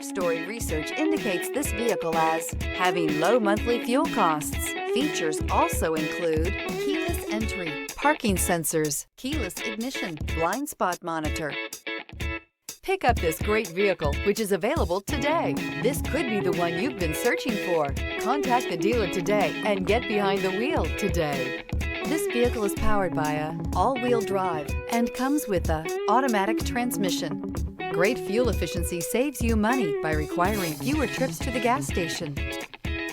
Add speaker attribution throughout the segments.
Speaker 1: Story research indicates this vehicle as having low monthly fuel costs. Features also include keyless entry, parking sensors, keyless ignition, blind spot monitor. Pick up this great vehicle, which is available today. This could be the one you've been searching for. Contact the dealer today and get behind the wheel today. This vehicle is powered by a all-wheel drive and comes with a automatic transmission. Great fuel efficiency saves you money by requiring fewer trips to the gas station.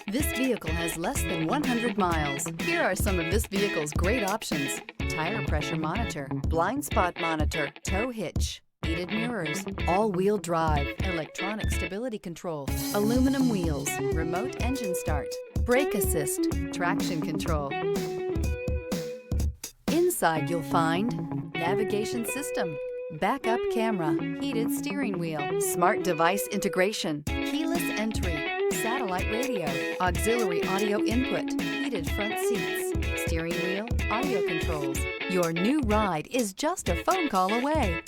Speaker 1: This vehicle has less than 100 miles. Here are some of this vehicle's great options: tire pressure monitor, blind spot monitor, tow hitch, heated mirrors, all-wheel drive, electronic stability control, aluminum wheels, remote engine start, brake assist, traction control. Inside you'll find navigation system, backup camera, heated steering wheel, smart device integration, keyless entry, satellite radio, auxiliary audio input, heated front seats, steering wheel audio controls. Your new ride is just a phone call away.